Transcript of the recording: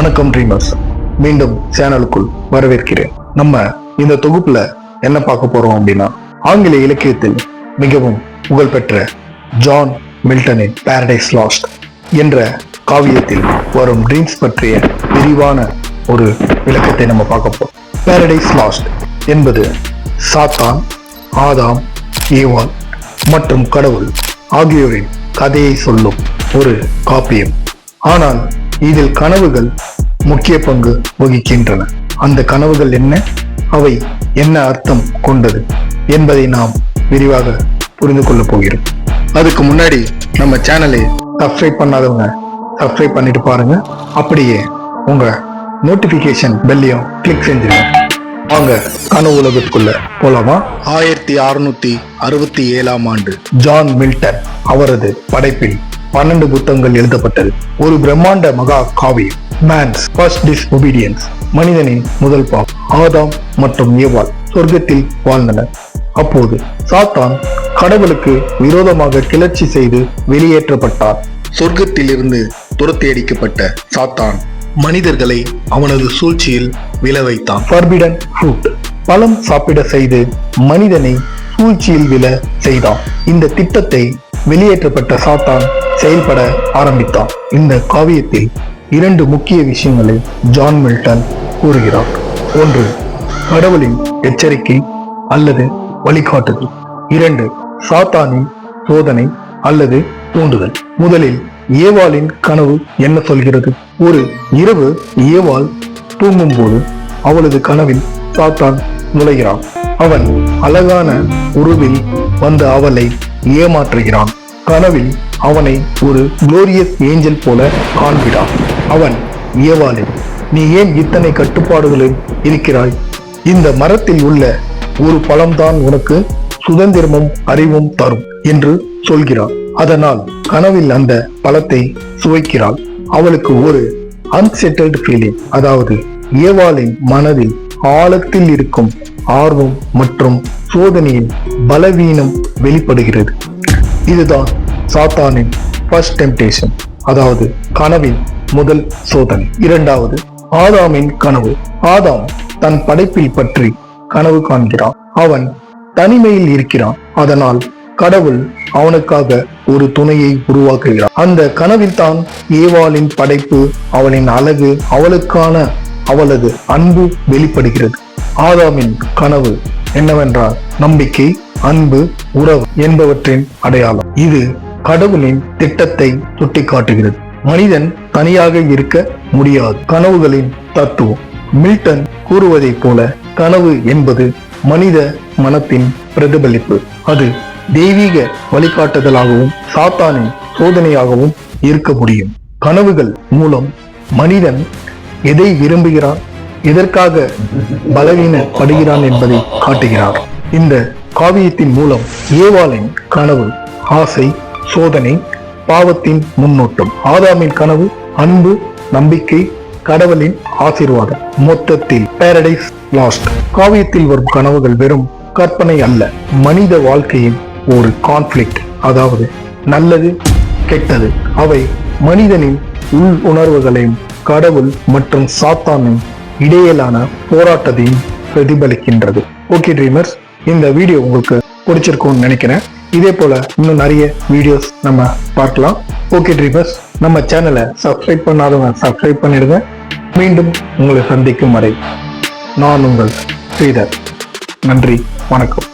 வணக்கம் ட்ரீமர்ஸ், மீண்டும் சேனலுக்குள் வரவேற்கிறேன். நம்ம இந்த தொகுப்புல என்ன பார்க்க போறோம் அப்படின்னா, ஆங்கில இலக்கியத்தில் மிகவும் புகழ்பெற்ற ஜான் மில்டனின் பாரடைஸ் லாஸ்ட் என்ற காவியத்தில் வரும் ட்ரீம்ஸ் பற்றிய விரிவான ஒரு விளக்கத்தை நம்ம பார்க்க போறோம். பாரடைஸ் லாஸ்ட் என்பது சாத்தான், ஆதாம், ஏவாள் மற்றும் கடவுள் ஆகியோரின் கதையை சொல்லும் ஒரு காப்பியம். ஆனால் இதில் கனவுகள் முக்கிய பங்கு வகிக்கின்றன. அந்த கனவுகள் என்ன, அவை என்ன அர்த்தம் கொண்டது என்பதை நாம் விரிவாக புரிந்து கொள்ள போகிறோம். அதுக்கு முன்னாடி நம்ம சேனலை சப்ஸ்கிரைப் பண்ணாதவங்க சப்ஸ்கிரைப் பண்ணிட்டு பாருங்க. அப்படியே உங்க நோட்டிபிகேஷன் பெல்லையும் கிளிக் செஞ்சுருங்க. வாங்க கனவு உலகத்துக்குள்ள போலாமா? 1667 ஆண்டு ஜான் மில்டன் அவரது படைப்பில் 12 புத்தகங்கள் எழுதப்பட்டது. ஒரு பிரம்மாண்ட மகா காவியம். மேன்ஸ் ஃபர்ஸ்ட் டிஸ்ஒபீடியன்ஸ், மனிதனின் முதல் பாவம். ஆதாம் மற்றும் ஏவாள் சொர்க்கத்தில் வாழ்ந்தனர். அப்போது சாத்தான் கடவுளுக்கு விரோதமாக கிளர்ச்சி செய்து வெளியேற்றப்பட்டார். சொர்க்கத்தில் இருந்து துரத்தி அடிக்கப்பட்ட சாத்தான் மனிதர்களை அவனது சூழ்ச்சியில் விழ வைத்தான். ஃபர்பிடன் ஃப்ரூட், பழம் சாப்பிட செய்து மனிதனை சூழ்ச்சியில் விழ செய்தான். இந்த திட்டத்தை வெளியேற்றப்பட்ட சாத்தான் செயல்பட ஆரம்பித்தான். இந்த காவியத்தில் 2 முக்கிய விஷயங்களை ஜான் மில்டன் கூறுகிறார். ஒன்று, கடவுளின் எச்சரிக்கை அல்லது வழிகாட்டுதல். 2, சாத்தானின் சோதனை அல்லது தூண்டுதல். முதலில் ஏவாளின் கனவு என்ன சொல்கிறது? ஒரு இரவு ஏவாள் தூங்கும் போது அவளது கனவில் சாத்தான் நுழைகிறான். அவன் அழகான உருவில் வந்து அவளை ஏமாற்றுகிறான். கனவில் அவனை ஒரு குளோரியஸ் ஏஞ்சல் போல காண்கிறான். அவன் ஏவாளே, நீ ஏன் இத்தனை கட்டுப்பாடுகளில் இருக்கிறாய்? இந்த மரத்தில் உள்ள ஒரு பழம்தான் உனக்கு சுதந்திரமும் அறிவும் தரும் என்று சொல்கிறான். அதனால் கனவில் அந்த பழத்தை சுவைக்கிறாள். அவளுக்கு ஒரு அன்செட்டில்டு ஃபீலிங், அதாவது ஏவாளின் மனதில் ஆழத்தில் இருக்கும் ஆர்வம் மற்றும் சோதனையின் பலவீனம் வெளிப்படுகிறது. இதுதான் சாத்தானின் ஃபர்ஸ்ட் டெம்ப்டேஷன், அதாவது கனவின் முதல் சோதனை. 2வது, ஆதாமின் கனவு. ஆதாம் தன் படைப்பில் பற்றி கனவு காண்கிறான். அவன் தனிமையில் இருக்கிறான். அதனால் கடவுள் அவனுக்காக ஒரு துணையை உருவாக்குகிறான். அந்த கனவில் தான் ஏவாளின் படைப்பு, அவளின் அழகு, அவளுக்கான அவளது அன்பு வெளிப்படுகிறது. ஆதாமின் கனவு என்னவென்றால் நம்பிக்கை, அன்பு, உறவு என்பவற்றின் அடையாளம். இது கடவுளின் திட்டத்தை சுட்டிக்காட்டுகிறது. மனிதன் தனியாக இருக்க முடியாது. கனவுகளின் தத்துவம். மில்டன் கூறுவதைப் போல கனவு என்பது மனித மனத்தின் பிரதிபலிப்பு. அது தெய்வீக வழிகாட்டுதலாகவும் சாத்தானின் சோதனையாகவும் இருக்க முடியும். கனவுகள் மூலம் மனிதன் எதை விரும்புகிறான், எதற்காக பலவீனப்படுகிறான் என்பதை காட்டுகிறார். இந்த காவியத்தின் மூலம் ஏவாளின் கனவு ஆசை, சோதனை, பாவத்தின் முன்னோட்டம். ஆதாமின் கனவு அன்பு, நம்பிக்கை, கடவுளின் ஆசீர்வாதம். மொத்தத்தில் பாரடைஸ் லாஸ்ட் காவியத்தில் வரும் கனவுகள் வெறும் கற்பனை அல்ல, மனித வாழ்க்கையின் ஒரு கான்ஃபிளிக்ட், அதாவது நல்லது கெட்டது. அவை மனிதனின் உள் உணர்வுகளையும் கடவுள் மற்றும் சாத்தானின் இடையிலான போராட்டத்தையும் பிரதிபலிக்கின்றது. ஓகே ட்ரீமர்ஸ், இந்த வீடியோ உங்களுக்கு பிடிச்சிருக்கும்னு நினைக்கிறேன். இதே போல இன்னும் நிறைய வீடியோஸ் நம்ம பார்க்கலாம். ஓகே ட்ரீமர்ஸ், நம்ம சேனலை சப்ஸ்கிரைப் பண்ணாதவங்க சப்ஸ்கிரைப் பண்ணிடுங்க. மீண்டும் உங்களை சந்திக்கும் வரை நான் உங்கள் ஸ்ரீதர். நன்றி, வணக்கம்.